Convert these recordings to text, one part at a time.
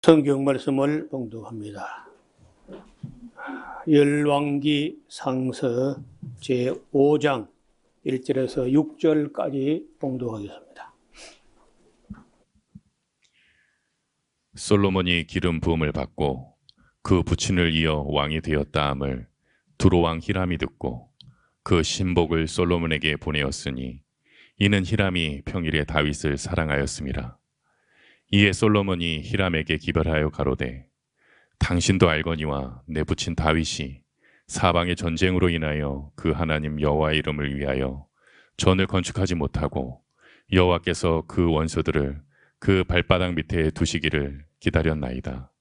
성경 말씀을 봉독합니다. 열왕기 상서 제5장 1절에서 6절까지 봉독하겠습니다. 솔로몬이 기름 부음을 받고 그 부친을 이어 왕이 되었다함을 두로왕 히람이 듣고 그 신복을 솔로몬에게 보내었으니 이는 히람이 평일에 다윗을 사랑하였음이라. 이에 솔로몬이 히람에게 기별하여 가로되 당신도 알거니와 내 부친 다윗이 사방의 전쟁으로 인하여 그 하나님 여호와의 이름을 위하여 전을 건축하지 못하고 여호와께서 그 원수들을 그 발바닥 밑에 두시기를 기다렸나이다.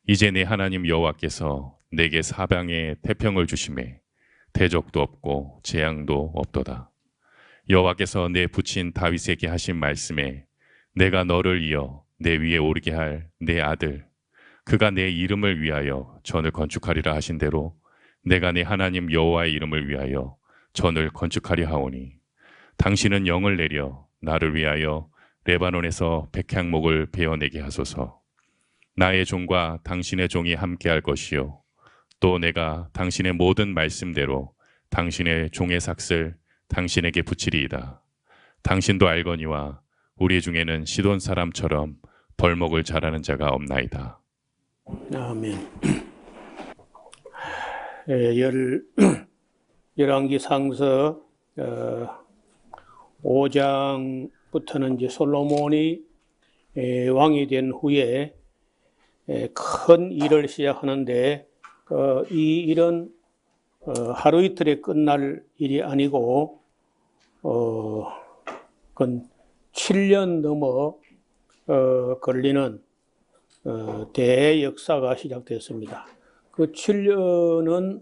이제 내 하나님 여호와께서 내게 사방에 태평을 주심에 대적도 없고 재앙도 없도다. 여호와께서 내 부친 다윗에게 하신 말씀에 내가 너를 이어 내 위에 오르게 할 내 아들 그가 내 이름을 위하여 전을 건축하리라 하신 대로 내가 내 하나님 여호와의 이름을 위하여 전을 건축하려 하오니 당신은 영을 내려 나를 위하여 레바논에서 백향목을 베어내게 하소서. 나의 종과 당신의 종이 함께할 것이요 또 내가 당신의 모든 말씀대로 당신의 종의 삭슬 당신에게 붙이리이다. 당신도 알거니와 우리 중에는 시돈 사람처럼 벌목을 잘하는 자가 없나이다. 아멘. 열왕기 상서 5장부터는 이제 솔로몬이 왕이 된 후에 큰 일을 시작하는데 이 일은 하루 이틀에 끝날 일이 아니고 그건 7년 넘어 걸리는 대역사가 시작됐습니다. 그 7년은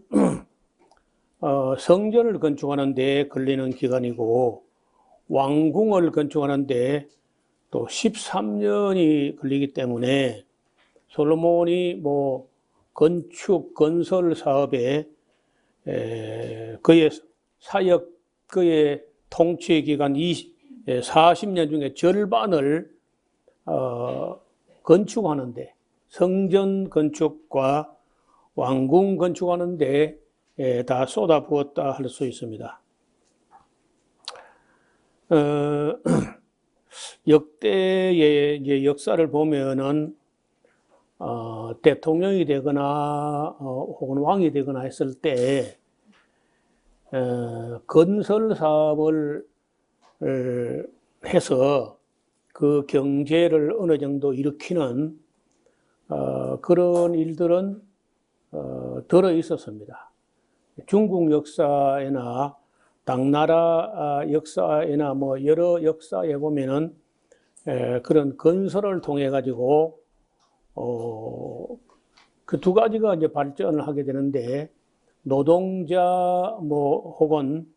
성전을 건축하는 데 걸리는 기간이고 왕궁을 건축하는 데 또 13년이 걸리기 때문에 솔로몬이 건설 사업에 그의 사역, 그의 통치 기간 40년 중에 절반을 건축하는데, 성전 건축과 왕궁 건축하는데 다 쏟아부었다 할 수 있습니다. 역대의 이제 역사를 보면은 대통령이 되거나 혹은 왕이 되거나 했을 때 건설 사업을 해서 그 경제를 어느 정도 일으키는 그런 일들은 들어 있었습니다. 중국 역사에나 당나라 역사에나 여러 역사에 보면은 그런 건설을 통해 가지고 그 두 가지가 이제 발전을 하게 되는데 노동자 혹은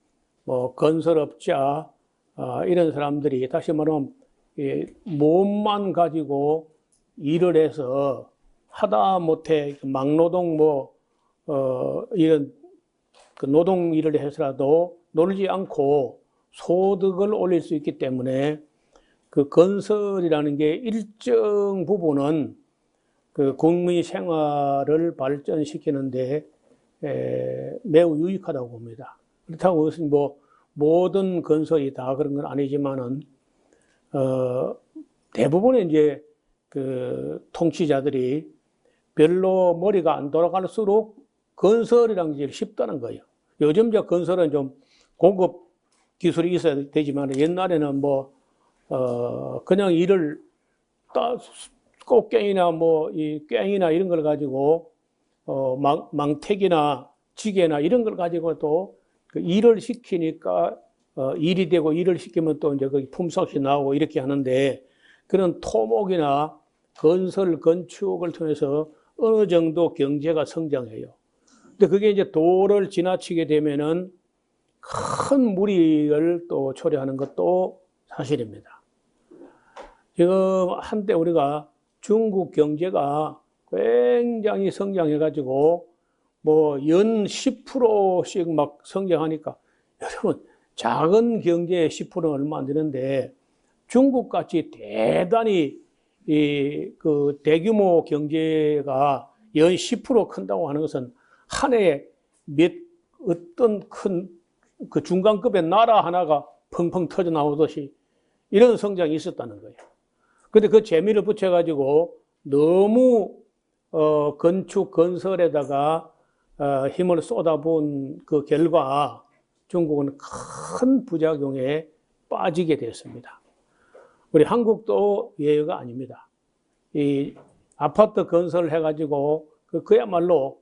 건설업자 이런 사람들이 다시 말하면 몸만 가지고 일을 해서 하다 못해 막노동 이런 그 노동 일을 해서라도 놀지 않고 소득을 올릴 수 있기 때문에 그 건설이라는 게 일정 부분은 그 국민 생활을 발전시키는데 매우 유익하다고 봅니다. 그렇다고 그것은 모든 건설이 다 그런 건 아니지만은 대부분의 이제 그 통치자들이 별로 머리가 안 돌아갈수록 건설이라는 게 쉽다는 거예요. 요즘 건설은 좀 고급 기술이 있어야 되지만 옛날에는 그냥 일을 꽃갱이나 이 꽹이나 이런 걸 가지고 망택이나 지게나 이런 걸 가지고 또 그 일을 시키니까 일이 되고 일을 시키면 또 이제 거기 품삯이 나오고 이렇게 하는데 그런 토목이나 건설 건축을 통해서 어느 정도 경제가 성장해요. 근데 그게 이제 도를 지나치게 되면은 큰 무리를 또 초래하는 것도 사실입니다. 지금 한때 우리가 중국 경제가 굉장히 성장해가지고 연 10%씩 막 성장하니까 여러분 작은 경제의 10%는 얼마 안 되는데 중국같이 대단히 그 대규모 경제가 연 10% 큰다고 하는 것은 한 해에 어떤 큰 그 중간급의 나라 하나가 펑펑 터져 나오듯이 이런 성장이 있었다는 거예요. 근데 그 재미를 붙여가지고 너무 건축 건설에다가 힘을 쏟아부은 그 결과 중국은 큰 부작용에 빠지게 됐습니다. 우리 한국도 예외가 아닙니다. 이 아파트 건설을 해가지고 그야말로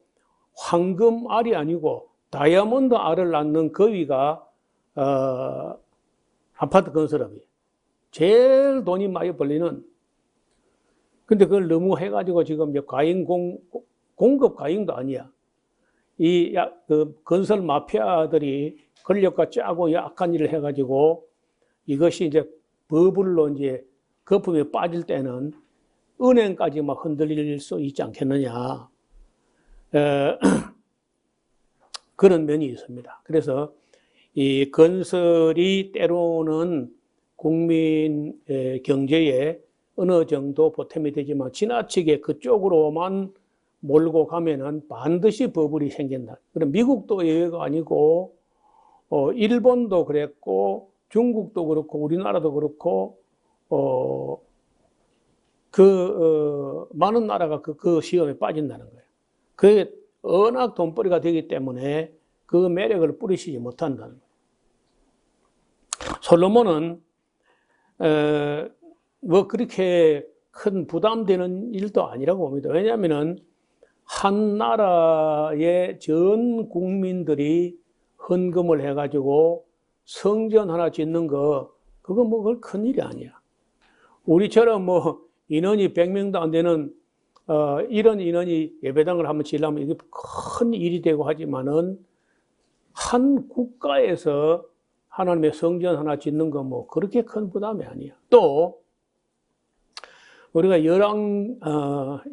황금알이 아니고 다이아몬드 알을 낳는 거위가 아파트 건설업이 제일 돈이 많이 벌리는. 근데 그걸 너무 해가지고 지금 이제 공급 과잉도 아니야. 그 건설 마피아들이 권력과 짜고 약한 일을 해가지고 이것이 이제 버블로 이제 거품에 빠질 때는 은행까지 막 흔들릴 수 있지 않겠느냐. 그런 면이 있습니다. 그래서 이 건설이 때로는 국민 경제에 어느 정도 보탬이 되지만 지나치게 그쪽으로만 몰고 가면은 반드시 버블이 생긴다. 그럼 미국도 예외가 아니고 일본도 그랬고 중국도 그렇고 우리나라도 그렇고 많은 나라가 그 시험에 빠진다는 거예요. 그게 워낙 돈벌이가 되기 때문에 그 매력을 뿌리시지 못한다는 거예요. 솔로몬은 뭐 그렇게 큰 부담되는 일도 아니라고 봅니다. 왜냐하면은 한 나라의 전 국민들이 헌금을 해가지고 성전 하나 짓는 거, 그거 뭐 그걸 큰 일이 아니야. 우리처럼 뭐 인원이 100명도 안 되는 이런 인원이 예배당을 한번 지으려면 이게 큰 일이 되고 하지만은 한 국가에서 하나님의 성전 하나 짓는 거 뭐 그렇게 큰 부담이 아니야. 또 우리가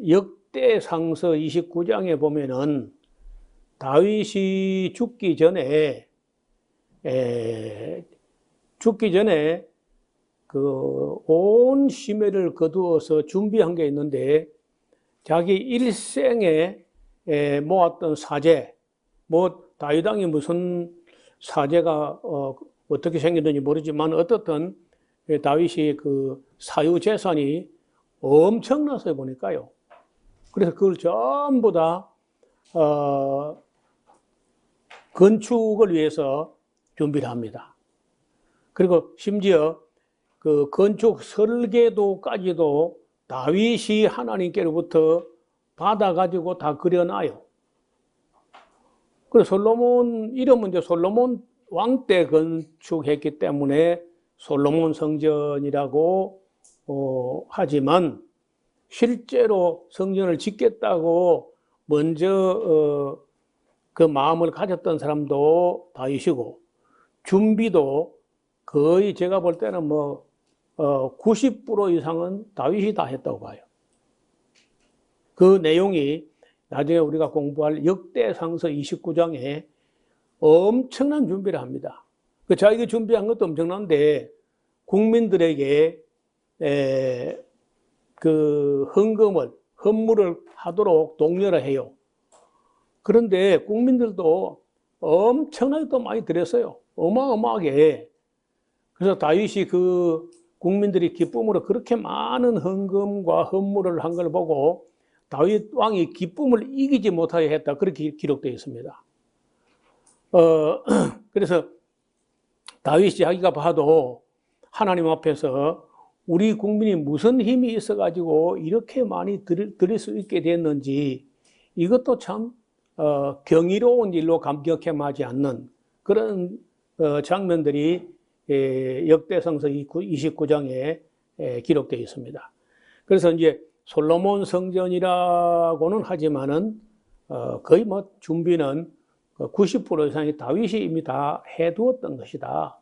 역대상서 29장에 보면은 다윗이 죽기 전에 그 온 심혈을 거두어서 준비한 게 있는데 자기 일생에 모았던 사제, 뭐 다윗 왕이 무슨 사제가 어떻게 생겼는지 모르지만 어떻든 다윗이 그 사유 재산이 엄청났어요 보니까요. 그래서 그걸 전부 다 건축을 위해서 준비를 합니다. 그리고 심지어 그 건축 설계도까지도 다윗이 하나님께로부터 받아가지고 다 그려놔요. 그래서 솔로몬 이름은 이제 솔로몬 왕 때 건축했기 때문에 솔로몬 성전이라고 하지만 실제로 성전을 짓겠다고 먼저 그 마음을 가졌던 사람도 다윗이고 준비도 거의 제가 볼 때는 뭐 90% 이상은 다윗이 다 했다고 봐요. 그 내용이 나중에 우리가 공부할 역대상서 29장에 엄청난 준비를 합니다. 자기가 준비한 것도 엄청난데 국민들에게 그 헌물을 하도록 독려를 해요. 그런데 국민들도 엄청나게 또 많이 드렸어요. 어마어마하게. 그래서 다윗이 그 국민들이 기쁨으로 그렇게 많은 헌금과 헌물을 한 걸 보고 다윗 왕이 기쁨을 이기지 못하게 했다. 그렇게 기록되어 있습니다. 그래서 다윗이 자기가 봐도 하나님 앞에서 우리 국민이 무슨 힘이 있어가지고 이렇게 많이 드릴 수 있게 됐는지 이것도 참 경이로운 일로 감격해하지 않는 그런 장면들이 역대상서 29장에 기록되어 있습니다. 그래서 이제 솔로몬 성전이라고는 하지만은 거의 뭐 준비는 90% 이상이 다윗이 이미 다 해두었던 것이다.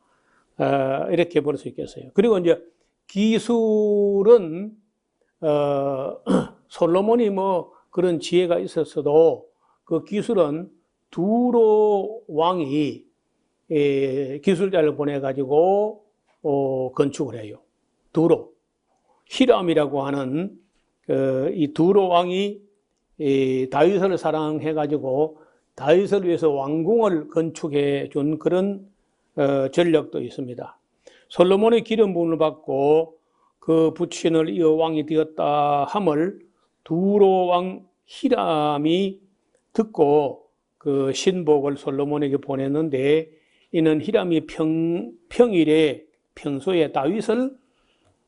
이렇게 볼 수 있겠어요. 그리고 이제 기술은 솔로몬이 뭐 그런 지혜가 있었어도 그 기술은 두로 왕이 기술자를 보내가지고 건축을 해요. 두로. 히람이라고 하는 이 두로 왕이 다윗을 사랑해가지고 다윗을 위해서 왕궁을 건축해 준 그런 전력도 있습니다. 솔로몬의 기름 부음을 받고 그 부친을 이어 왕이 되었다 함을 두로 왕 히람이 듣고 그 신복을 솔로몬에게 보냈는데, 이는 히람이 평일에 평소에 다윗을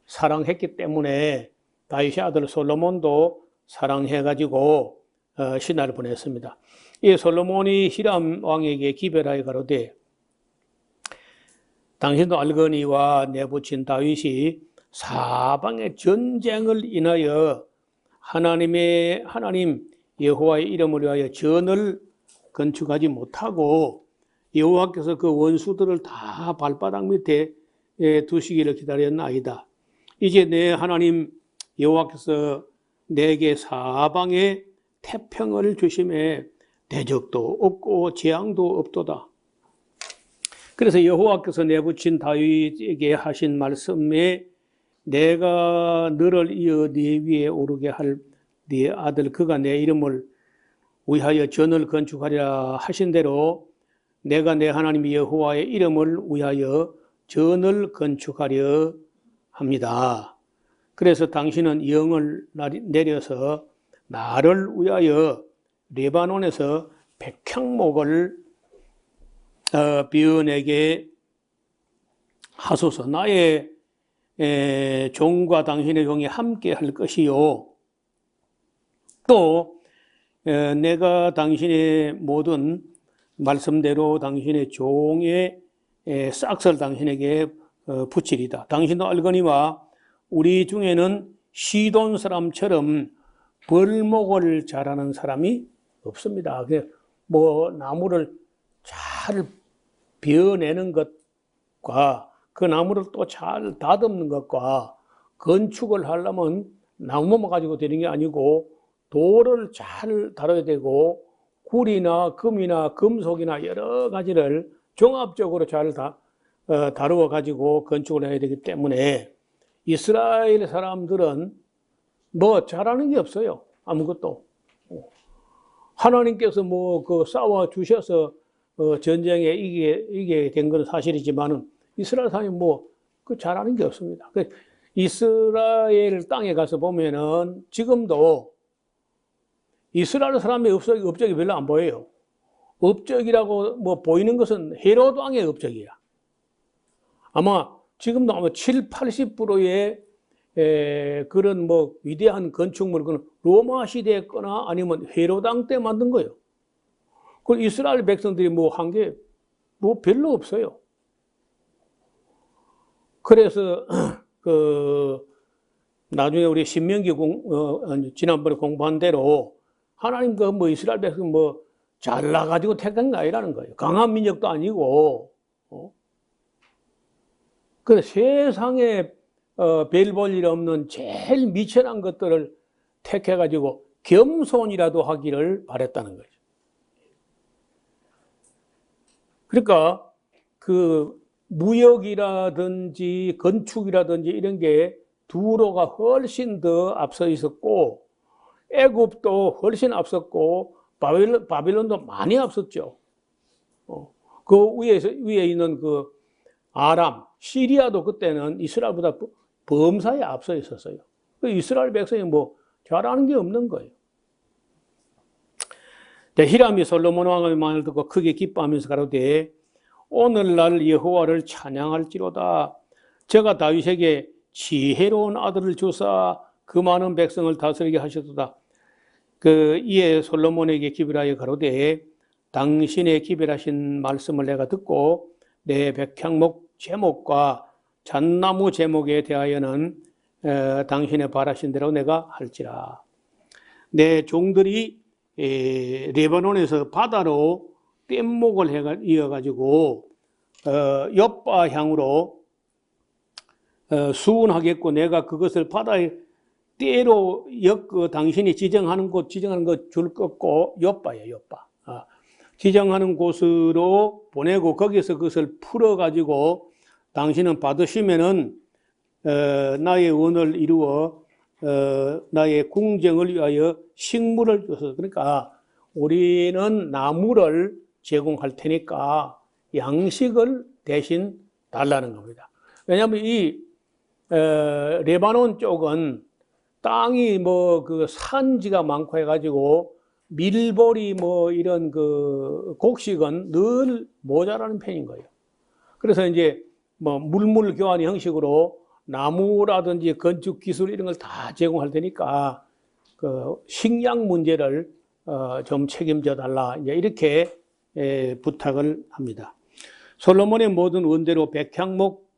사랑했기 때문에 다윗의 아들 솔로몬도 사랑해가지고 신하를 보냈습니다. 이 솔로몬이 히람 왕에게 기별하여 가로되, 당신도 알거니와 내 부친 다윗이 사방의 전쟁을 인하여 하나님 여호와의 이름을 위하여 전을 건축하지 못하고 여호와께서 그 원수들을 다 발바닥 밑에 두시기를 기다렸나이다. 이제 내 하나님 여호와께서 내게 사방에 태평을 주심에 대적도 없고 재앙도 없도다. 그래서 여호와께서 내 부친 다윗에게 하신 말씀에 내가 너를 이어 네 위에 오르게 할 네 아들 그가 내 이름을 위하여 전을 건축하리라 하신 대로 내가 내 하나님 여호와의 이름을 위하여 전을 건축하려 합니다. 그래서 당신은 영을 내려서 나를 위하여 레바논에서 백향목을 비어내게 하소서. 나의 종과 당신의 종이 함께 할 것이요. 또 내가 당신의 모든 말씀대로 당신의 종의 싹을 당신에게 붙이리다. 당신도 알거니와 우리 중에는 시돈 사람처럼 벌목을 잘하는 사람이 없습니다. 뭐 나무를 잘 베어내는 것과 그 나무를 또 잘 다듬는 것과 건축을 하려면 나무만 가지고 되는 게 아니고 돌을 잘 다뤄야 되고 굴이나 금이나 금속이나 여러 가지를 종합적으로 잘 다루어 가지고 건축을 해야 되기 때문에 이스라엘 사람들은 뭐 잘하는 게 없어요. 아무것도. 하나님께서 뭐 그 싸워 주셔서 전쟁에 이게 된 건 사실이지만은 이스라엘 사람이 뭐 그 잘하는 게 없습니다. 이스라엘 땅에 가서 보면은 지금도 이스라엘 사람의 업적이 별로 안 보여요. 업적이라고 뭐 보이는 것은 헤롯 왕의 업적이야. 아마 지금도 아마 7, 80%의 그런 뭐 위대한 건축물은 로마 시대에 거나 아니면 헤롯 왕 때 만든 거예요. 그 이스라엘 백성들이 뭐 한 게 뭐 별로 없어요. 그래서 나중에 우리 신명기 지난번에 공부한 대로 하나님 뭐 이스라엘 백성 뭐 잘나가지고 택한 게 아니라는 거예요. 강한 민족도 아니고. 그래 세상에 별 볼 일 없는 제일 미천한 것들을 택해가지고 겸손이라도 하기를 바랬다는 거죠. 그러니까 그 무역이라든지 건축이라든지 이런 게 두로가 훨씬 더 앞서 있었고 애굽도 훨씬 앞섰고 바빌론도 많이 앞섰죠. 그 위에 있는 그 아람, 시리아도 그때는 이스라엘보다 범사에 앞서 있었어요. 그 이스라엘 백성이 뭐 잘하는 게 없는 거예요. 히람이 솔로몬 왕의 말을 듣고 크게 기뻐하면서 가로되 오늘날 여호와를 찬양할지로다. 저가 다윗에게 지혜로운 아들을 주사 그 많은 백성을 다스리게 하셨도다. 이에 솔로몬에게 기별하여 가로되 당신의 기별하신 말씀을 내가 듣고 내 백향목 제목과 잣나무 제목에 대하여는 당신의 바라신 대로 내가 할지라. 내 종들이 레바논에서 바다로 뗏목을 이어가지고 욥바 향으로 수운하겠고 내가 그것을 바다에 떼로 당신이 지정하는 것 줄 것고 욥바예요. 욥바. 지정하는 곳으로 보내고 거기서 그것을 풀어가지고 당신은 받으시면은 나의 원을 이루어 나의 궁정을 위하여 식물을 줘서 그러니까 우리는 나무를 제공할 테니까 양식을 대신 달라는 겁니다. 왜냐하면 이 레바논 쪽은 땅이 뭐 그 산지가 많고 해가지고 밀보리 뭐 이런 그 곡식은 늘 모자라는 편인 거예요. 그래서 이제 뭐 물물 교환 형식으로 나무라든지 건축 기술 이런 걸 다 제공할 테니까 그 식량 문제를 좀 책임져 달라 이제 이렇게 부탁을 합니다. 솔로몬의 모든 원대로 백향목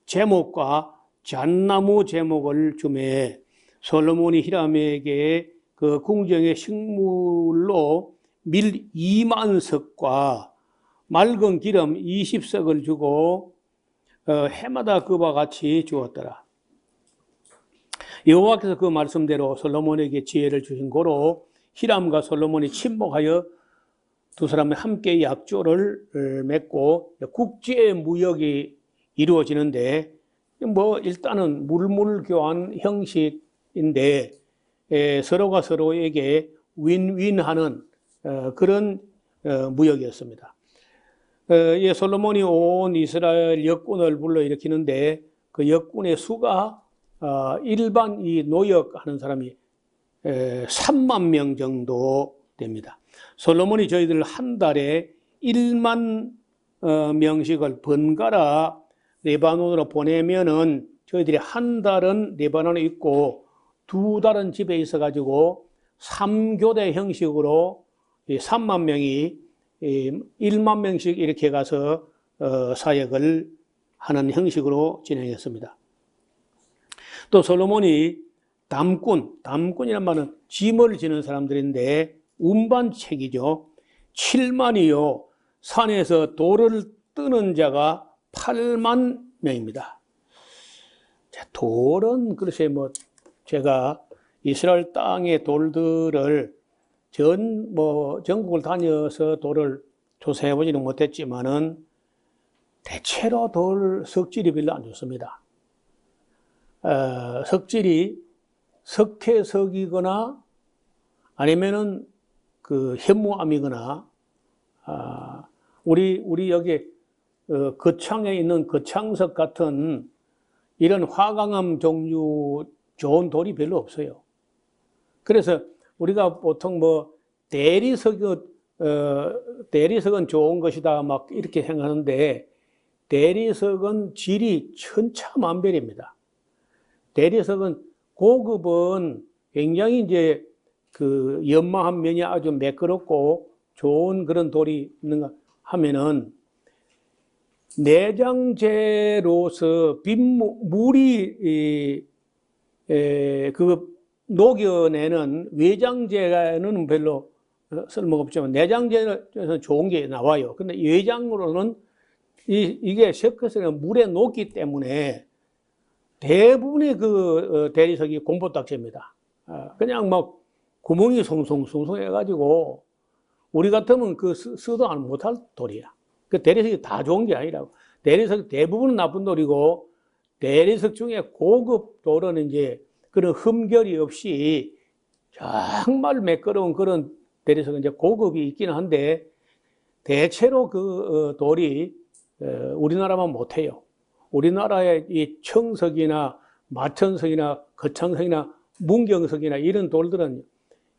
제목과 잣나무 제목을 주매 솔로몬이 히람에게 그 궁정의 식물로 밀 2만 석과 맑은 기름 20석을 주고 해마다 그와 같이 주었더라. 여호와께서 그 말씀대로 솔로몬에게 지혜를 주신 고로 히람과 솔로몬이 친목하여 두 사람이 함께 약조를 맺고 국제 무역이 이루어지는데 뭐 일단은 물물 교환 형식인데 서로가 서로에게 윈윈하는 그런 무역이었습니다. 솔로몬이 온 이스라엘 역군을 불러일으키는데 그 역군의 수가 일반 이 노역하는 사람이 3만 명 정도 됩니다. 솔로몬이 저희들 한 달에 1만 명씩을 번갈아 레바논으로 보내면은 저희들이 한 달은 레바논에 있고 두 달은 집에 있어가지고 3교대 형식으로 3만 명이 1만 명씩 이렇게 가서 사역을 하는 형식으로 진행했습니다. 또 솔로몬이 담꾼이란 말은 짐을 지는 사람들인데 운반책이죠. 7만이요. 산에서 돌을 뜨는 자가 8만 명입니다. 돌은 글쎄 뭐 제가 이스라엘 땅의 돌들을 전국을 다녀서 돌을 조사해 보지는 못했지만은 대체로 돌 석질이 별로 안 좋습니다. 석질이 석회석이거나 아니면은 그 현무암이거나 우리 여기 거창에 있는 거창석 같은 이런 화강암 종류 좋은 돌이 별로 없어요. 그래서 우리가 보통 뭐 대리석은 좋은 것이다 막 이렇게 생각하는데 대리석은 질이 천차만별입니다. 대리석은 고급은 굉장히 이제 그 연마한 면이 아주 매끄럽고 좋은 그런 돌이 있는가 하면은 내장재로서 물이 그 녹여내는 외장재는 별로 쓸모가 없지만 내장재에서 좋은 게 나와요. 근데 외장으로는 이게 섞여서 물에 녹기 때문에 대부분의 그 대리석이 공포딱지입니다. 그냥 막 구멍이 송송송송 해가지고 우리 같으면 그 쓰도 안 못할 돌이야. 그 대리석이 다 좋은 게 아니라고. 대리석 대부분은 나쁜 돌이고 대리석 중에 고급 돌은 이제 그런 흠결이 없이 정말 매끄러운 그런 대리석은 이제 고급이 있기는 한데 대체로 그 돌이 우리나라만 못해요. 우리나라의 이 청석이나 마천석이나 거창석이나 문경석이나 이런 돌들은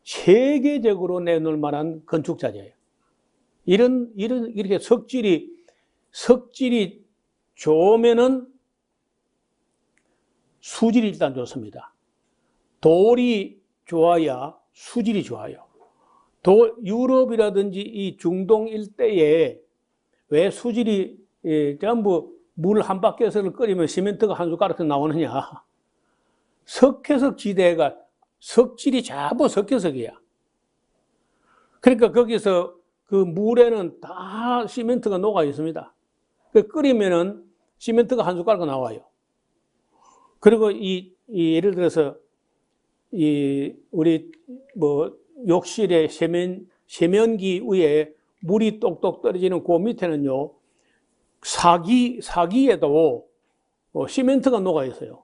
세계적으로 내놓을 만한 건축자재예요. 이렇게 석질이 좋으면은 수질이 일단 좋습니다. 돌이 좋아야 수질이 좋아요. 유럽이라든지 이 중동 일대에 왜 수질이 전부 물 한 바퀴에서를 끓이면 시멘트가 한 숟가락 나오느냐. 석회석 지대가 석질이 전부 석회석이야. 그러니까 거기서 그 물에는 다 시멘트가 녹아 있습니다. 끓이면은 시멘트가 한 숟가락 나와요. 그리고 예를 들어서 우리 뭐 욕실에 세면기 위에 물이 똑똑 떨어지는 그 밑에는요 사기에도 시멘트가 녹아 있어요.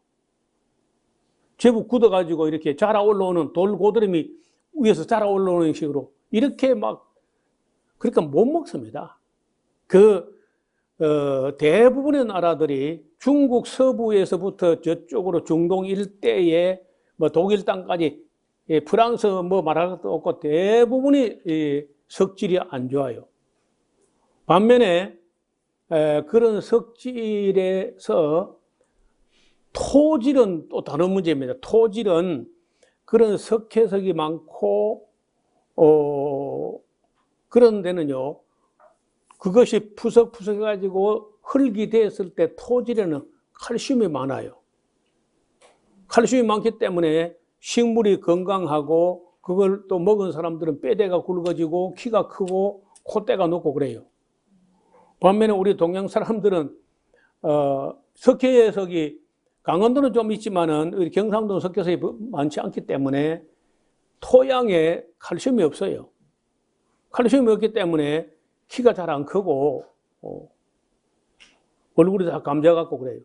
제법 굳어가지고 이렇게 자라 올라오는 돌 고드름이 위에서 자라 올라오는 식으로 이렇게 막 그러니까 못 먹습니다. 대부분의 나라들이 중국 서부에서부터 저쪽으로 중동 일대에 뭐 독일 땅까지 프랑스 뭐 말할 것도 없고 대부분이 석질이 안 좋아요. 반면에 그런 석질에서 토질은 또 다른 문제입니다. 토질은 그런 석회석이 많고 그런 데는요. 그것이 푸석푸석해가지고 흙이 됐을 때 토질에는 칼슘이 많아요. 칼슘이 많기 때문에 식물이 건강하고 그걸 또 먹은 사람들은 뼈대가 굵어지고 키가 크고 콧대가 높고 그래요. 반면에 우리 동양 사람들은 석회석이 강원도는 좀 있지만은 우리 경상도는 석회석이 많지 않기 때문에 토양에 칼슘이 없어요. 칼슘이 없기 때문에 키가 잘 안 크고 얼굴이 다 감자같고 그래요.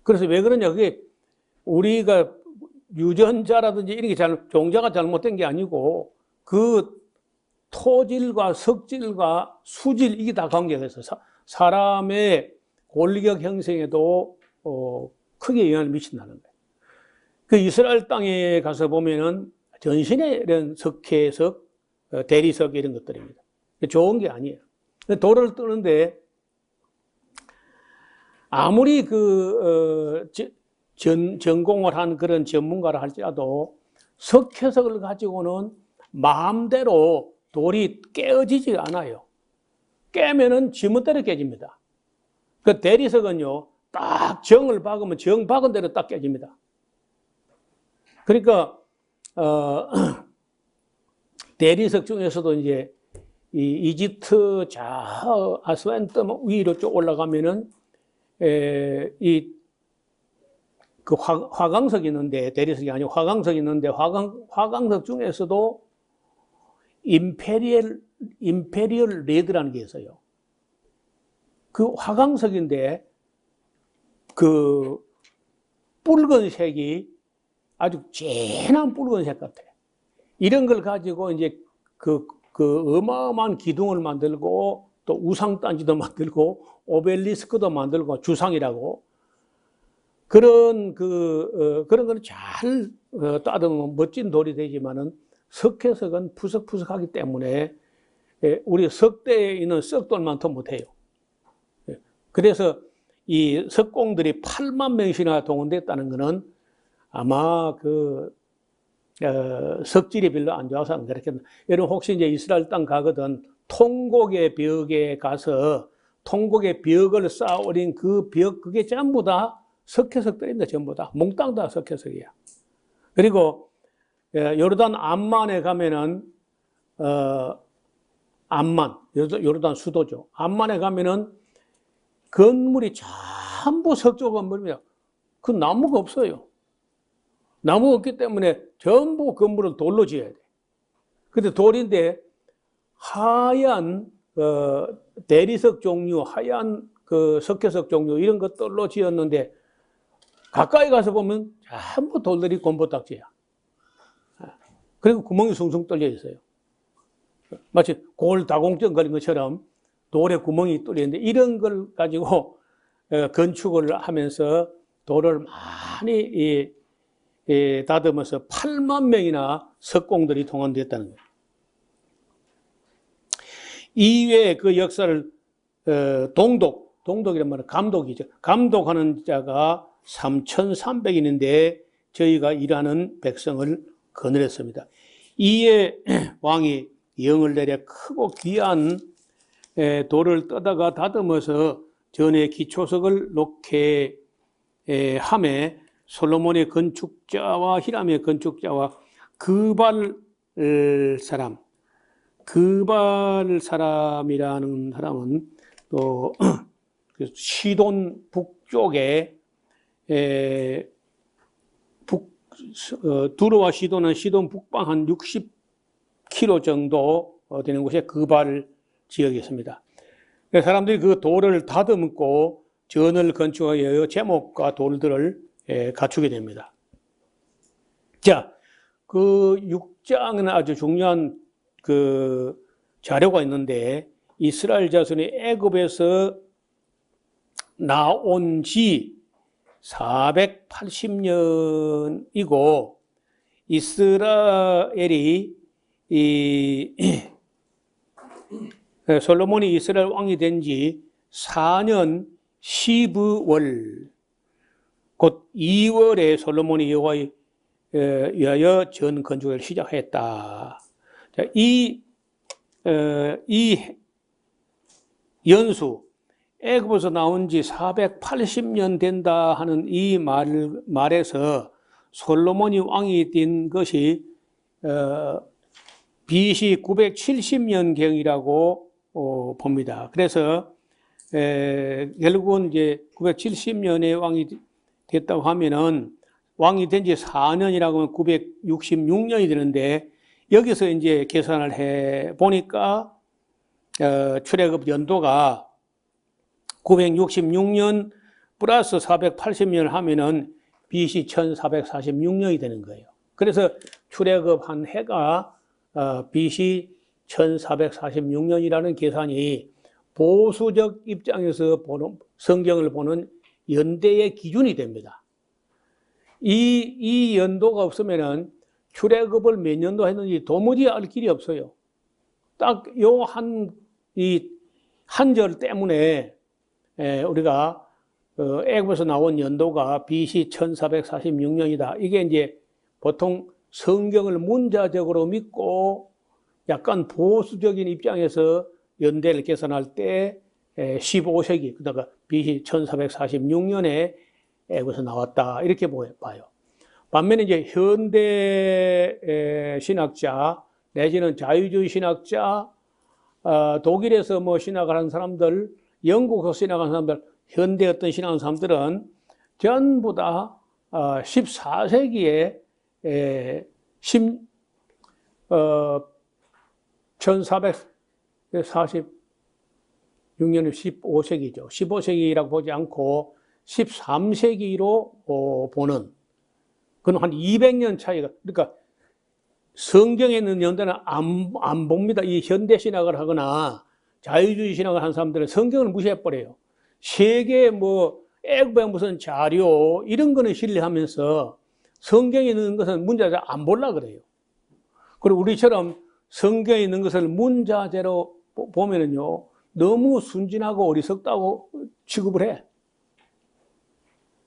그래서 왜 그러냐, 그게 우리가 유전자라든지 이런 게 종자가 잘못된 게 아니고 그 토질과 석질과 수질 이게 다 관계가 있어요. 사람의 골격 형성에도 크게 영향을 미친다는 거예요. 그 이스라엘 땅에 가서 보면은 전신에 이런 석회석, 대리석 이런 것들입니다. 좋은 게 아니에요. 돌을 뜨는데 아무리 전공을 한 그런 전문가라 할지라도 석회석을 가지고는 마음대로 돌이 깨어지지 않아요. 깨면은 지멋대로 깨집니다. 그 대리석은요, 딱 정을 박으면 정 박은 대로 딱 깨집니다. 그러니까, 대리석 중에서도 이제 이 이집트 좌 아스완섬 위로 쭉 올라가면은 그 화강석이 있는데 대리석이 아니고 화강석이 있는데 화강석 중에서도 임페리얼 레드라는 게 있어요. 그 화강석인데 그 붉은색이 아주 진한 붉은색 같아. 이런 걸 가지고 이제 그 어마어마한 기둥을 만들고 또 우상단지도 만들고 오벨리스크도 만들고 주상이라고 그런 그런 거는 잘 따르면 멋진 돌이 되지만은 석회석은 푸석푸석하기 때문에 우리 석대에 있는 썩돌만 더 못해요. 그래서 이 석공들이 8만 명씩이나 동원됐다는 것은 아마 석질이 별로 안 좋아서 안 그렇겠나. 여러분 혹시 이제 이스라엘 땅 가거든 통곡의 벽에 가서 통곡의 벽을 쌓아 올린 그 벽, 그게 전부 다 석회석들입니다. 전부 다. 몽땅 다 석회석이야. 그리고 요르단 암만에 가면은 암만, 요르단 수도죠. 암만에 가면은 건물이 전부 석조 건물입니다. 그 나무가 없어요. 나무 없기 때문에 전부 건물을 돌로 지어야 돼. 근데 돌인데 하얀 대리석 종류, 하얀 그 석회석 종류 이런 것들로 지었는데 가까이 가서 보면 전부 돌들이 곰보딱지야. 그리고 구멍이 숭숭 뚫려 있어요. 마치 골다공증 걸린 것처럼 돌에 구멍이 뚫려 있는데 이런 걸 가지고 건축을 하면서 돌을 많이 다듬어서 8만 명이나 석공들이 동원됐다는 거예요. 이외에 그 역사를 동독이란 말은 감독이죠. 감독하는 자가 3,300인인데 저희가 일하는 백성을 거느렸습니다. 이에 왕이 영을 내려 크고 귀한 돌을 떠다가 다듬어서 전에 기초석을 놓게 함에 솔로몬의 건축자와 히람의 건축자와 그발 사람이라는 사람은 또 시돈 북쪽에 두로와 시돈은 시돈 북방 한 60km 정도 되는 곳에 그발 지역이 있습니다. 사람들이 그 돌을 다듬고 전을 건축하여 제목과 돌들을 갖추게 됩니다. 자, 그 6장은 아주 중요한 그 자료가 있는데, 이스라엘 자손이 애굽에서 나온 지 480년이고, 이스라엘이 솔로몬이 이스라엘 왕이 된 지 4년 12월, 곧 2월에 솔로몬이 여호와에 위하여 전 건축을 시작했다. 자, 이 연수, 애굽에서 나온 지 480년 된다 하는 이 말에서 솔로몬이 왕이 된 것이 BC 970년경이라고 봅니다. 그래서 결국은 이제 970년에 왕이 됐다고 하면은 왕이 된 지 4년이라고 하면 966년이 되는데, 여기서 이제 계산을 해 보니까 출애굽 연도가 966년 플러스 480년을 하면은 BC 1446년이 되는 거예요. 그래서 출애굽 한 해가 BC 1446년이라는 계산이 보수적 입장에서 보는, 성경을 보는 연대의 기준이 됩니다. 이 연도가 없으면은 출애굽을 몇 년도 했는지 도무지 알 길이 없어요. 딱 요 한 절 때문에 우리가 애굽에서 나온 연도가 BC 1446년이다. 이게 이제 보통 성경을 문자적으로 믿고 약간 보수적인 입장에서 연대를 계산할 때 15세기, 그러니까 BC 1446년에 애굽에서 나왔다. 이렇게 봐요. 반면에 이제 현대 신학자 내지는 자유주의 신학자, 독일에서 뭐 신학을 하는 사람들, 영국에서 신학하는 사람들, 현대 어떤 신학하는 사람들은 전부 다 14세기에 1446년에 15세기죠. 15세기라고 보지 않고 13세기로 보는, 그건 한 200년 차이가, 그러니까 성경에 있는 연대는 안 봅니다. 이 현대 신학을 하거나 자유주의 신학을 하는 사람들은 성경을 무시해버려요. 세계 뭐 애굽의 무슨 자료 이런 거는 신뢰하면서 성경에 있는 것은 문자재로 안 보려고 그래요. 그리고 우리처럼 성경에 있는 것을 문자재로 보면은요, 너무 순진하고 어리석다고 취급을 해.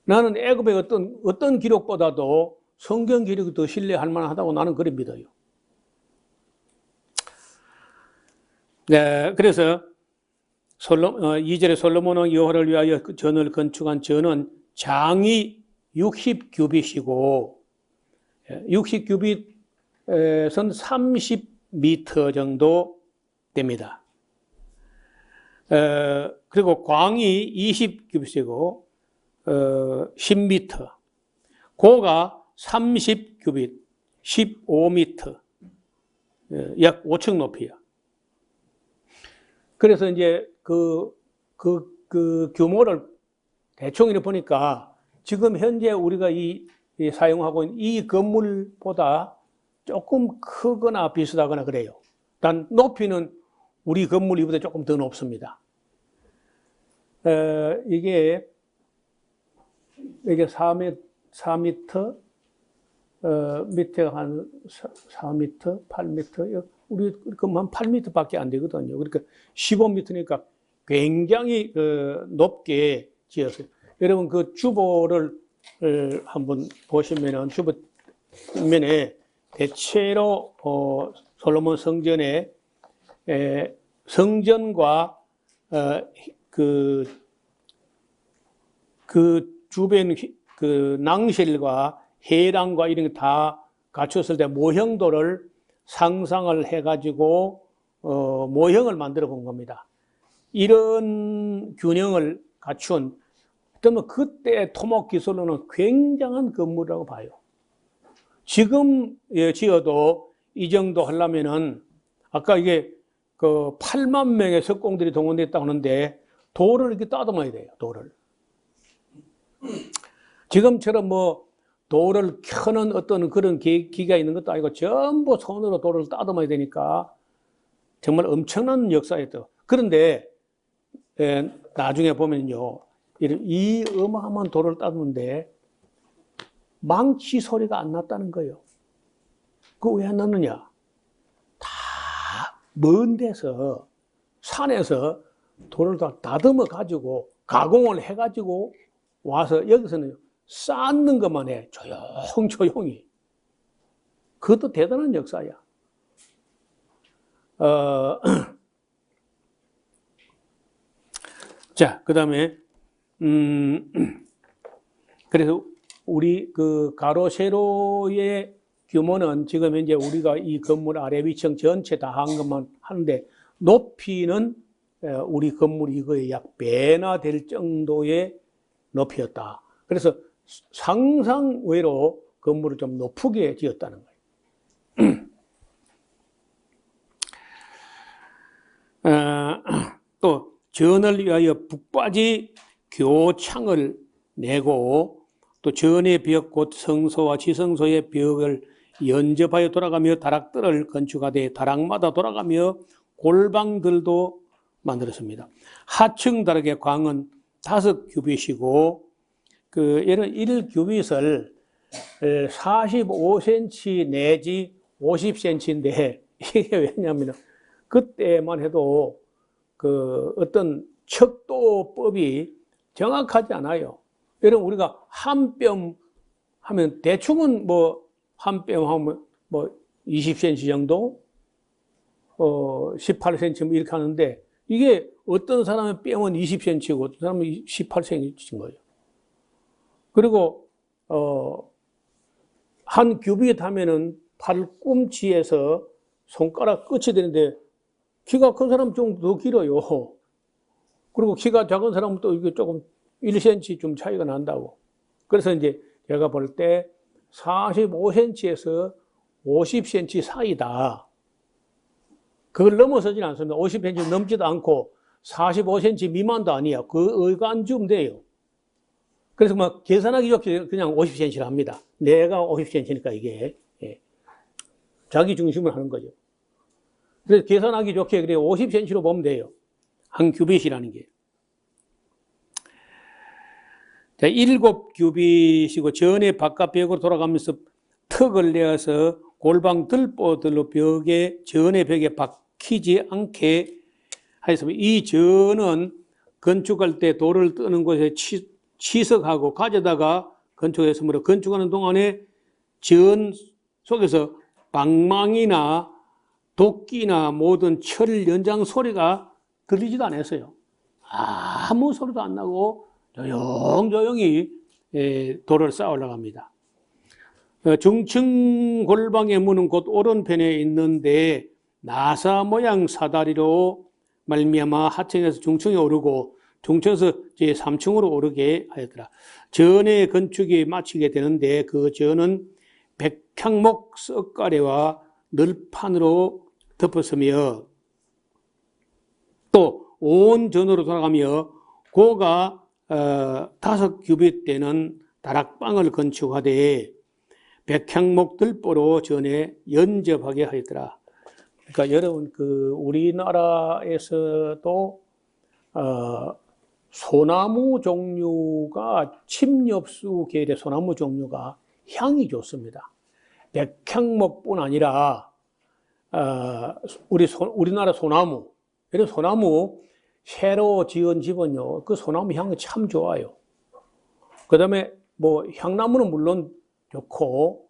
나는 애굽의 어떤 기록보다도 성경 기록이 더 신뢰할 만하다고 나는 그래 믿어요. 네, 그래서 2절에 솔로몬은 여호와를 위하여 전을 건축한 전은 장이 60규빗이고 60규빗은 30m 정도 됩니다. 그리고 광이 20규빗이고 10m, 고가 30규빗, 15m, 약 5층 높이야. 그래서 이제 그 규모를 대충 이렇게 보니까 지금 현재 우리가 사용하고 있는 이 건물보다 조금 크거나 비슷하거나 그래요. 단 높이는 우리 건물 이보다 조금 더 높습니다. 이게 4m, 밑에가 한 4m, 8m, 우리 건물 한 8m 밖에 안 되거든요. 그러니까 15m니까 굉장히 높게 지었어요. 여러분 그 주보를 한번 보시면은 주보면에 대체로 솔로몬 성전에 성전과 그 주변 그 낭실과 해랑과 이런 거 다 갖췄을 때 모형도를 상상을 해가지고 모형을 만들어 본 겁니다. 이런 균형을 갖춘, 그러면 그때 토목 기술로는 굉장한 건물이라고 봐요. 지금 지어도 이 정도 하려면은 아까 이게 그 8만 명의 석공들이 동원됐다고 하는데 돌을 이렇게 따듬어야 돼요. 돌을. 지금처럼 뭐 돌을 켜는 어떤 그런 기계가 있는 것도 아니고 전부 손으로 돌을 따듬어야 되니까 정말 엄청난 역사였죠. 그런데 나중에 보면요, 이 어마어마한 돌을 따듬는데 망치 소리가 안 났다는 거예요. 그거 왜 안 났느냐? 다 먼 데서 산에서 돌을 다 다듬어 가지고 가공을 해 가지고 와서 여기서는 쌓는 것만 해. 조용조용히. 그것도 대단한 역사야. 자, 그 다음에, 그래서 우리 그 가로, 세로의 규모는 지금 이제 우리가 이 건물 아래 위층 전체 다 한 것만 하는데 높이는 우리 건물 이거에 약 배나 될 정도의 높이였다. 그래서 상상외로 건물을 좀 높게 지었다는 거예요. 또 전을 위하여 북바지 교창을 내고 또 전의 벽 곧 성소와 지성소의 벽을 연접하여 돌아가며 다락들을 건축하되 다락마다 돌아가며 골방들도 만들었습니다. 하층 다락의 광은 5규빗이고 그 이런 1규빗을 45cm 내지 50cm인데 이게 왜냐하면 그때만 해도 그 어떤 척도법이 정확하지 않아요. 여러분 우리가 한 뼘 하면 대충은 뭐 한 뼘 하면 뭐 20cm 정도, 18cm 이렇게 하는데 이게 어떤 사람의 뼘은 20cm고 어떤 사람은 18cm인 거예요. 그리고 한 규빗 하면은 팔꿈치에서 손가락 끝이 되는데 키가 큰 사람은 좀 더 길어요. 그리고 키가 작은 사람은 또 이게 조금 1cm 좀 차이가 난다고. 그래서 이제 제가 볼 때 45cm에서 50cm 사이다. 그걸 넘어서지는 않습니다. 50cm 넘지도 않고 45cm 미만도 아니야. 그 의관 주면 돼요. 그래서 막 계산하기 좋게 그냥 50cm를 합니다. 내가 50cm니까 이게 자기 중심을 하는 거죠. 그래서 계산하기 좋게 그래 50cm로 보면 돼요. 한 규빗이라는 게. 자, 7규빗이고 전의 바깥벽으로 돌아가면서 턱을 내어서 골방 들보들로 전의 벽에 박히지 않게 하였습니다. 이 전은 건축할 때 돌을 뜨는 곳에 치석하고 가져다가 건축했으므로 건축하는 동안에 전 속에서 방망이나 도끼나 모든 철 연장 소리가 들리지도 않았어요. 아무 소리도 안 나고 조용조용히 돌을 쌓아 올라갑니다. 중층 골방의 문은 곧 오른편에 있는데 나사 모양 사다리로 말미암아 하층에서 중층에 오르고 중층에서 제3층으로 오르게 하였더라. 전의 건축이 마치게 되는데 그 전은 백향목 썩가래와 널판으로 덮었으며 또 온 전으로 돌아가며 고가 5규빗 되는 다락방을 건축하되 백향목 들보로 전에 연접하게 하였더라. 그러니까 여러분 그 우리나라에서도 소나무 종류가 침엽수 계열의 소나무 종류가 향이 좋습니다. 백향목뿐 아니라 우리나라 소나무, 이런 소나무 새로 지은 집은요, 그 소나무 향이 참 좋아요. 그 다음에 뭐 향나무는 물론 좋고,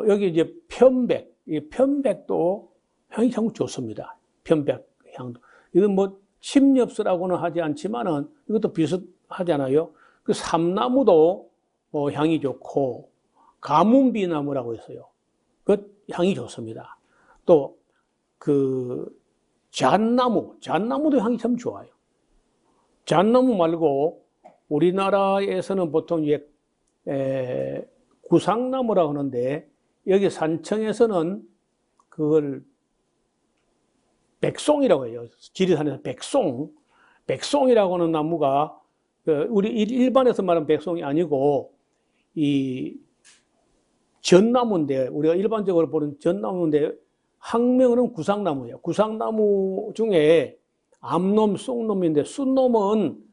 여기 이제 편백, 이 편백도 향이 참 좋습니다. 편백 향도. 이건 뭐 침엽수라고는 하지 않지만은 이것도 비슷하잖아요. 그 삼나무도 향이 좋고, 가문비나무라고 있어요. 그 향이 좋습니다. 또 그 잣나무도 향이 참 좋아요. 잣나무 말고 우리나라에서는 보통 이제 구상나무라고 하는데 여기 산청에서는 그걸 백송이라고 해요. 지리산에서 백송이라고 하는 나무가 우리 일반에서 말하는 백송이 아니고 이 전나무인데, 우리가 일반적으로 보는 전나무인데 학명은 구상나무예요. 구상나무 중에 암놈, 쑥놈인데 쑥놈은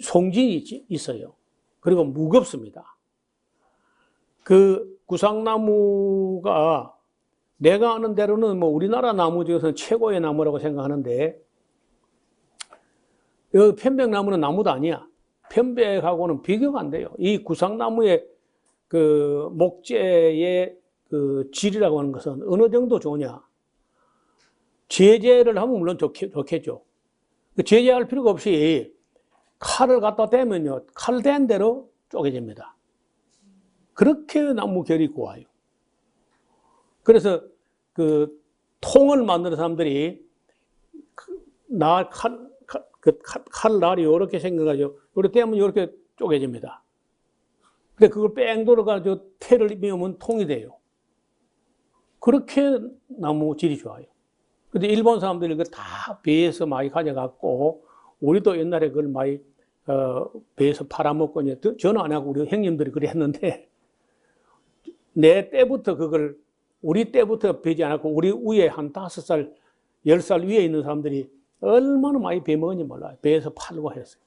송진이 있어요. 그리고 무겁습니다. 그 구상나무가 내가 아는 대로는 뭐 우리나라 나무 중에서는 최고의 나무라고 생각하는데, 이 편백나무는 나무도 아니야. 편백하고는 비교가 안 돼요. 이 구상나무의 그 목재의 그 질이라고 하는 것은 어느 정도 좋으냐. 제재를 하면 물론 좋겠죠. 제재할 필요가 없이 칼을 갖다 대면요, 칼 댄 대로 쪼개집니다. 그렇게 나무 결이 고와요. 그래서 그 통을 만드는 사람들이 칼 날이 이렇게 생겨가지고 이렇게 떼면 이렇게 쪼개집니다. 근데 그걸 뺑 돌아가지고 태를 미우면 통이 돼요. 그렇게 나무 질이 좋아요. 근데 일본 사람들이 그걸 다 배에서 많이 가져갔고, 우리도 옛날에 그걸 많이 배에서 팔아먹고, 저는 안 하고 우리 형님들이 그래 했는데, 내 때부터 그걸, 우리 때부터 배지 않았고, 우리 위에 한 5살, 10살 위에 있는 사람들이 얼마나 많이 배 먹은지 몰라요. 배에서 팔고 했어요.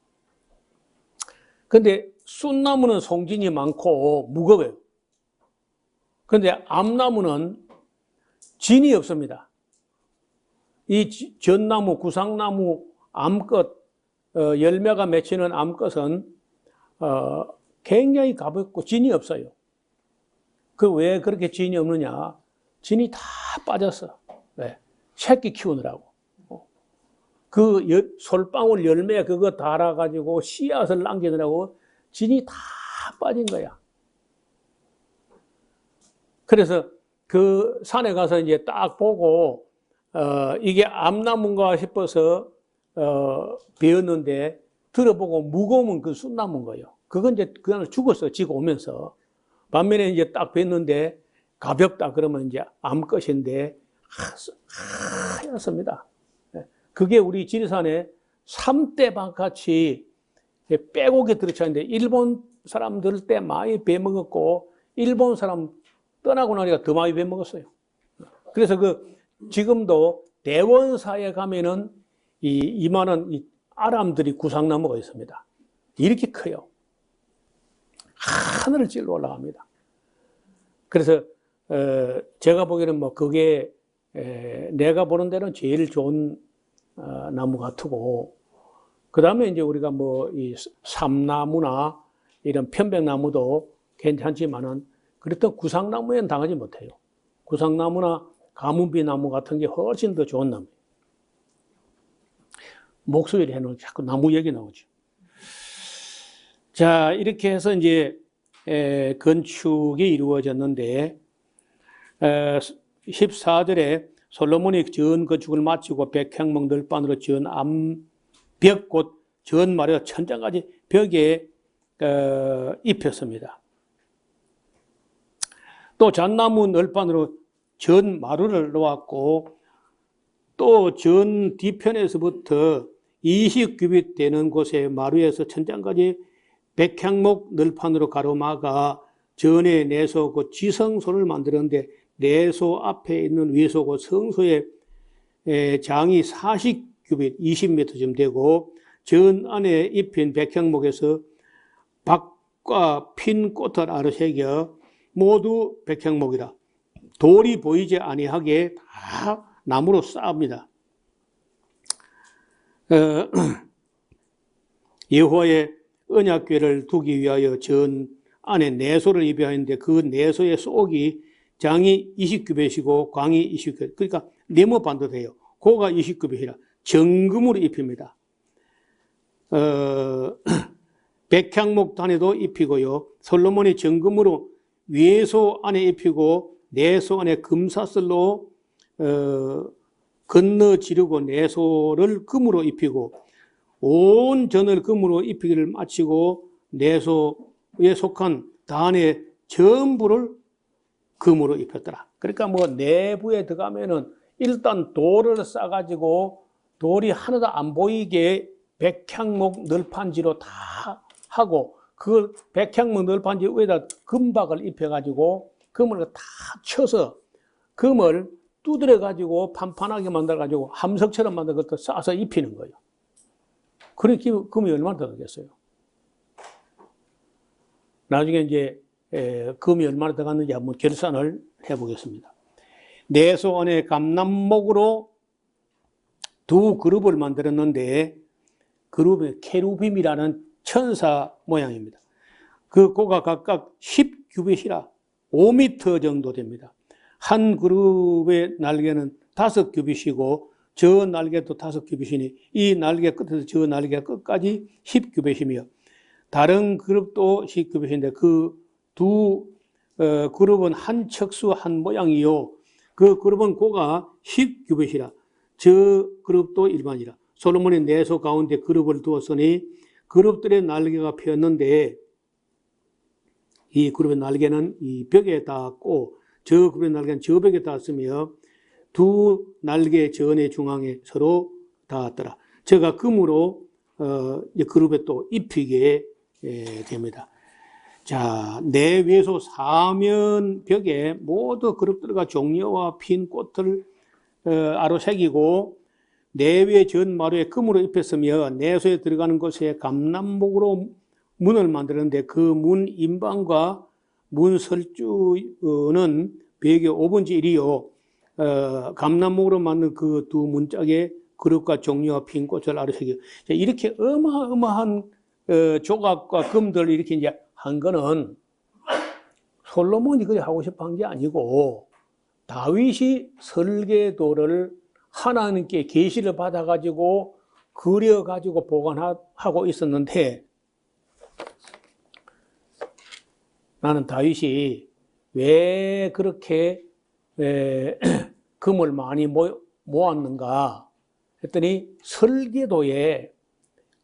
근데 쑥나무는 송진이 많고 무거워요. 근데 암나무는 진이 없습니다. 이 전나무, 구상나무, 암꽃, 열매가 맺히는 암꽃은 굉장히 가볍고 진이 없어요. 그 왜 그렇게 진이 없느냐? 진이 다 빠졌어. 왜? 새끼 키우느라고. 그 솔방울 열매 그거 달아가지고 씨앗을 남기느라고 진이 다 빠진 거야. 그래서 그 산에 가서 이제 딱 보고, 이게 암나무인가 싶어서, 베었는데, 들어보고 무거우면 그 쑥나무인 거예요. 그건 이제 그날 죽었어, 지고 오면서. 반면에 이제 딱 뵀는데, 가볍다 그러면 이제 암것인데, 하얗습니다. 그게 우리 지리산에 3대박 같이 빼곡히 들어차는데, 일본 사람들 때 많이 베먹었고, 일본 사람 떠나고 나니까 더 많이 베먹었어요. 그래서 지금도 대원사에 가면은 이만한 아람들이 구상나무가 있습니다. 이렇게 커요. 하늘을 찔러 올라갑니다. 그래서, 제가 보기에는 뭐 그게, 내가 보는 데는 제일 좋은 나무 같고, 그 다음에 이제 우리가 뭐 이 삼나무나 이런 편백나무도 괜찮지만은, 그렇다고 구상나무에는 당하지 못해요. 구상나무나 가문비나무 같은 게 훨씬 더 좋은 나무예요. 목소리를 해놓으면 자꾸 나무 얘기 나오죠. 자, 이렇게 해서 이제 건축이 이루어졌는데, 14절에 솔로몬이 전 건축을 마치고 백향목 널판으로 지은 암벽 곧 전 말이야 천장까지 벽에 입혔습니다. 또 잣나무 널판으로 전 마루를 놓았고, 또 전 뒤편에서부터 20규빗 되는 곳에 마루에서 천장까지 백향목 널판으로 가로막아 전에 내소 곧 지성소를 만들었는데, 내소 앞에 있는 위소 곧 성소의 장이 40규빗 20m쯤 되고, 전 안에 입힌 백향목에서 박과 핀 꽃을 아르새겨 모두 백향목이라. 돌이 보이지 아니하게 다 나무로 쌓습니다. 여호와의 언약궤를 두기 위하여 전 안에 내소를 입혀야 하는데, 그 내소의 속이 장이 20규빗이고 광이 20규빗, 그러니까 네모반도 돼요. 고가 20규빗이라 정금으로 입힙니다. 백향목 단에도 입히고요. 솔로몬이 정금으로 외소 안에 입히고 내소 안에 금사슬로 건너 지르고 내소를 금으로 입히고 온 전을 금으로 입히기를 마치고 내소에 속한 단의 전부를 금으로 입혔더라. 그러니까 뭐 내부에 들어가면은 일단 돌을 싸가지고 돌이 하나도 안 보이게 백향목 널판지로 다 하고 그 백향목 널판지 위에다 금박을 입혀가지고 금을 다 쳐서 금을 두드려가지고 판판하게 만들어가지고 함석처럼 만들어 그것도 싸서 입히는 거예요. 그렇게 금이 얼마나 들어가겠어요? 나중에 이제 금이 얼마나 들어갔는지 한번 결산을 해보겠습니다. 내소 안에 감남목으로 두 그룹을 만들었는데 그룹의 케루빔이라는 천사 모양입니다. 그 고가 각각 10규빗이라 5m 정도 됩니다. 한 그룹의 날개는 5규빗이고 저 날개도 5규빗이니 이 날개 끝에서 저 날개 끝까지 10규빗이며 다른 그룹도 10규빗인데 그 두 그룹은 한 척수 한 모양이요. 그 그룹은 고가 10규빗이라 저 그룹도 일반이라 솔로몬이 내소 가운데 그룹을 두었으니 그룹들의 날개가 폈는데 이 그룹의 날개는 이 벽에 닿았고 저 그룹의 날개는 저 벽에 닿았으며 두 날개 전의 중앙에 서로 닿았더라. 저가 금으로 그룹에 또 입히게 됩니다. 자, 내외소 사면 벽에 모두 그룹들과 종려와 핀 꽃을 아로새기고 내외 전마루에 금으로 입혔으며 내소에 들어가는 곳에 감남목으로 문을 만들었는데 그 문 인방과 문 설주는 벽의 5분의 1이요. 감남목으로 만든 그 두 문짝에 그룹과 종려와 핀 꽃을 아로새기고 이렇게 어마어마한 조각과 금들 이렇게 이제 한 거는 솔로몬이 그렇게 하고 싶어 한 게 아니고 다윗이 설계도를 하나님께 계시를 받아가지고 그려가지고 보관하고 있었는데 나는 다윗이 왜 그렇게 금을 많이 모았는가 했더니 설계도에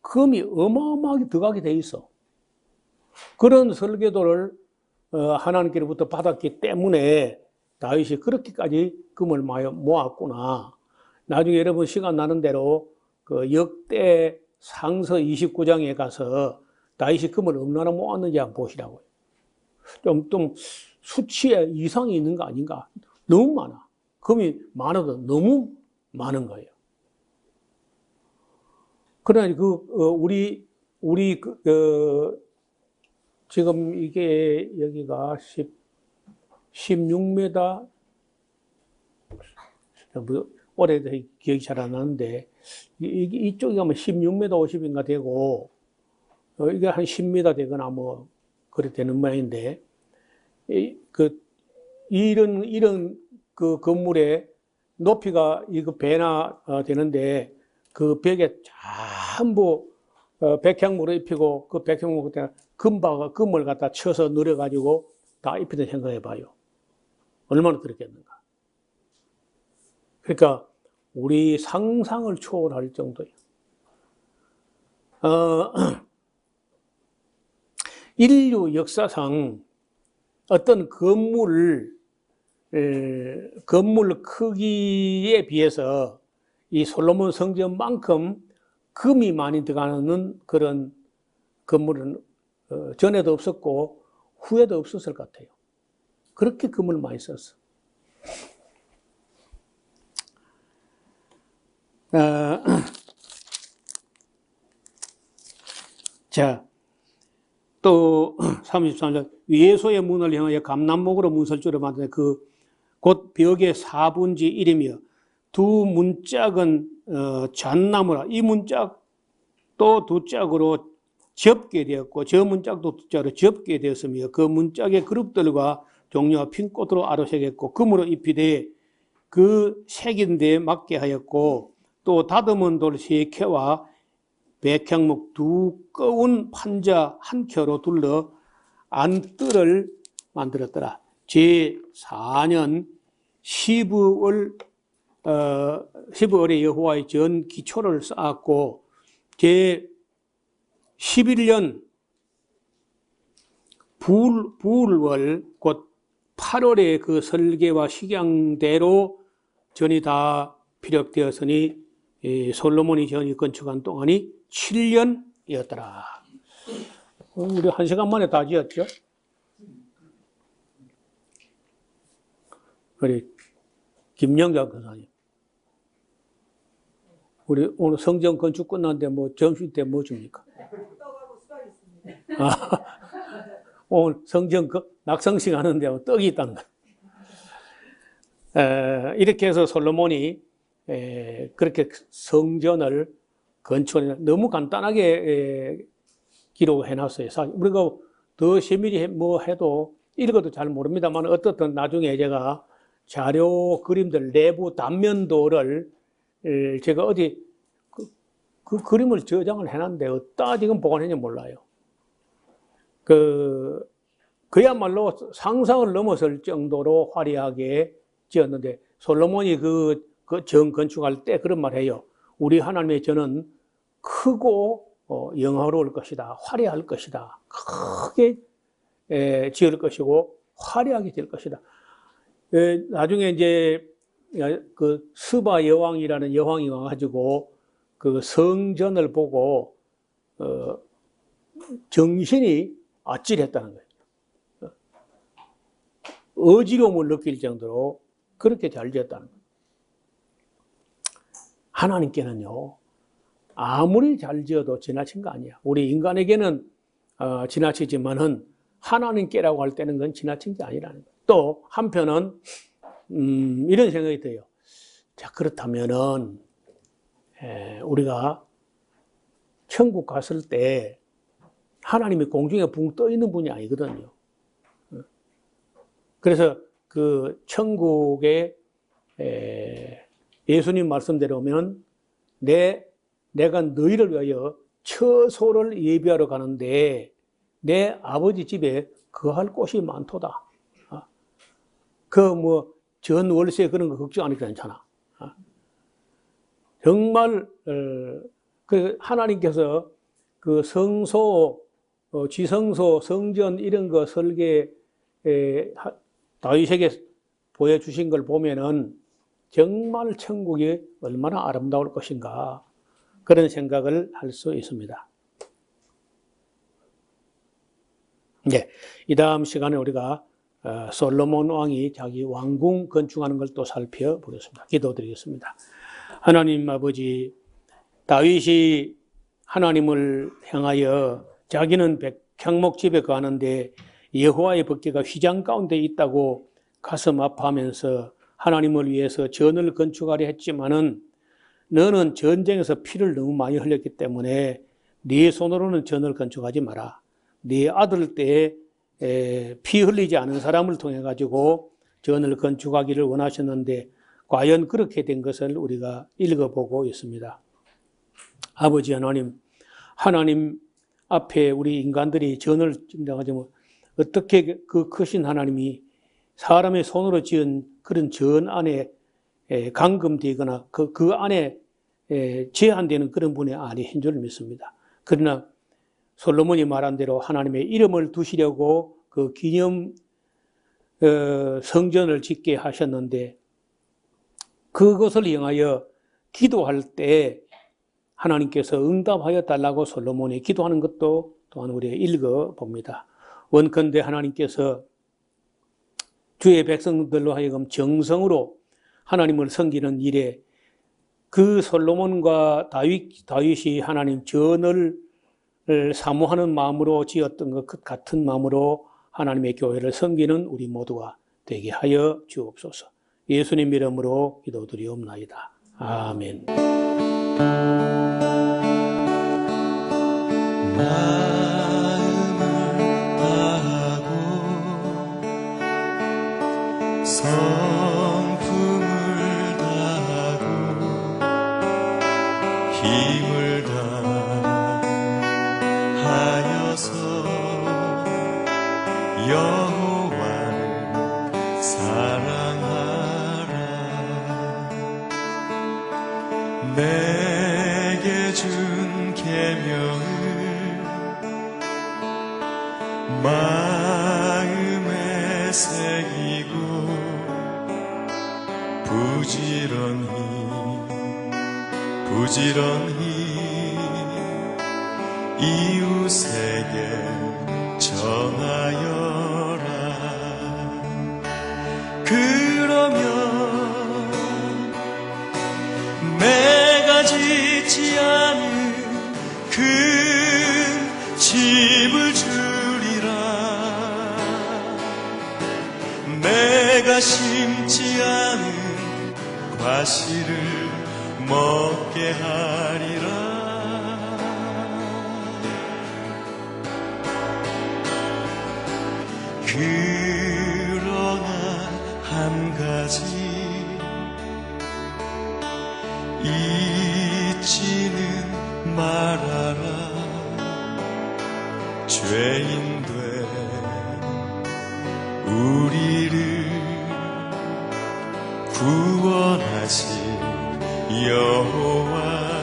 금이 어마어마하게 들어가게 돼 있어. 그런 설계도를 하나님께로부터 받았기 때문에 다윗이 그렇게까지 금을 많이 모았구나. 나중에 여러분 시간 나는 대로 그 역대 상서 29장에 가서 다윗이 금을 얼마나 모았는지 한번 보시라고요. 좀 수치에 이상이 있는 거 아닌가? 너무 많아. 금이 많아도 너무 많은 거예요. 그러나 우리 지금 이게 여기가 16m 오래돼서 기억이 잘 안 나는데 이쪽에 가면 16m 50인가 되고 이게 한 10m 되거나 뭐 그래 되는 모양인데 이런 그 건물의 높이가 이거 배나 되는데 그 벽에 전부 백향목으로 입히고 그 백향목 그때 금을 갖다 쳐서 늘어가지고 다 입히던 생각해 봐요. 얼마나 들었겠는가. 그러니까 우리 상상을 초월할 정도예요. 인류 역사상 어떤 건물 크기에 비해서 이 솔로몬 성전만큼 금이 많이 들어가는 그런 건물은 전에도 없었고 후에도 없었을 것 같아요. 그렇게 금을 많이 썼어. 자, 또 33절 위에소의 문을 향하여 감남목으로 문설주를 만드는 곧 벽의 4분의 1이며 두 문짝은 잣나무라. 이 문짝도 두 짝으로 접게 되었고 저 문짝도 두 짝으로 접게 되었으며 그 문짝의 그룹들과 종려와 핀꽃으로 아로새겼고 금으로 입히되 그 색인 데에 맞게 하였고 또 다듬은 돌 3켜와 백향목 두꺼운 판자 한 켜로 둘러 안뜰을 만들었더라. 제4년 시브월에 여호와의 전 기초를 쌓았고 제11년 부울월 곧 8월에 그 설계와 식양대로 전이 다 피력되었으니 이 솔로몬이 전이 건축한 동안이 7년이었더라. 우리 1시간 만에 다 지었죠? 우리 김영자 권사님. 우리 오늘 성전 건축 끝났는데 뭐 점심 때 뭐 줍니까? 아, 오늘 성전 낙성식 하는데 뭐 떡이 있다는 거. 이렇게 해서 솔로몬이 그렇게 성전을 건축해 너무 간단하게 기록해 놨어요. 우리가 더 세밀히 뭐 해도 읽어도 잘 모릅니다만 어떻든 나중에 제가 자료 그림들 내부 단면도를 제가 어디 그 그림을 저장을 해놨는데 어디다 지금 보관했는지 몰라요. 그야말로 상상을 넘어설 정도로 화려하게 지었는데 솔로몬이 그 정 건축할 때 그런 말 해요. 우리 하나님의 전은 크고 영화로울 것이다. 화려할 것이다. 크게 지을 것이고 화려하게 될 것이다. 나중에 이제 그 스바 여왕이라는 여왕이 와가지고 그 성전을 보고 정신이 아찔했다는 거예요. 어지러움을 느낄 정도로 그렇게 잘 지었다는 거예요. 하나님께는요, 아무리 잘 지어도 지나친 거 아니야. 우리 인간에게는 지나치지만은 하나님께라고 할 때는 그건 지나친 게 아니라는 거예요. 또 한편은 이런 생각이 들어요. 자, 그렇다면은 우리가 천국 갔을 때 하나님이 공중에 붕 떠 있는 분이 아니거든요. 그래서 그 천국에 예수님 말씀대로면 내가 너희를 위하여 처소를 예비하러 가는데 내 아버지 집에 거할 곳이 많도다. 전 월세 그런 거 걱정 안 해도 괜찮아. 정말 그 하나님께서 그 성소, 지성소, 성전 이런 거 설계 다윗에게 보여주신 걸 보면은 정말 천국이 얼마나 아름다울 것인가 그런 생각을 할 수 있습니다. 네, 이 다음 시간에 우리가 솔로몬 왕이 자기 왕궁 건축하는 걸 또 살펴보겠습니다. 기도드리겠습니다. 하나님 아버지, 다윗이 하나님을 향하여 자기는 백향목집에 가는데 여호와의 법궤가 휘장 가운데 있다고 가슴 아파하면서 하나님을 위해서 전을 건축하려 했지만은 너는 전쟁에서 피를 너무 많이 흘렸기 때문에 네 손으로는 전을 건축하지 마라. 네 아들 때에 피 흘리지 않은 사람을 통해 가지고 전을 건축하기를 원하셨는데 과연 그렇게 된 것을 우리가 읽어보고 있습니다. 아버지 하나님 앞에 우리 인간들이 전을 짓는다고 어떻게 그 크신 하나님이 사람의 손으로 지은 그런 전 안에 감금되거나 그 안에 제한되는 그런 분이 아니신 줄 믿습니다. 그러나 솔로몬이 말한 대로 하나님의 이름을 두시려고 그 기념 성전을 짓게 하셨는데 그것을 향하여 기도할 때 하나님께서 응답하여 달라고 솔로몬이 기도하는 것도 또한 우리가 읽어봅니다. 원컨대 하나님께서 주의 백성들로 하여금 정성으로 하나님을 섬기는 일에 그 솔로몬과 다윗이 하나님 전을 사모하는 마음으로 지었던 것 같은 마음으로 하나님의 교회를 섬기는 우리 모두가 되게 하여 주옵소서. 예수님 이름으로 기도드리옵나이다. 아멘. 성품을 다하고 힘을 다하여서 여호와를 사랑하라. 내게 준 계명을 마음에 새기고 부지런히 이웃에게 전하여라. 그러면 내가 짓지 않은 그 집을 주리라. 내가 심지 않은 과실을 먹게 하리라. 그러나 한 가지 잊지는 말아라. 죄인된 우리를 구원하신 여호와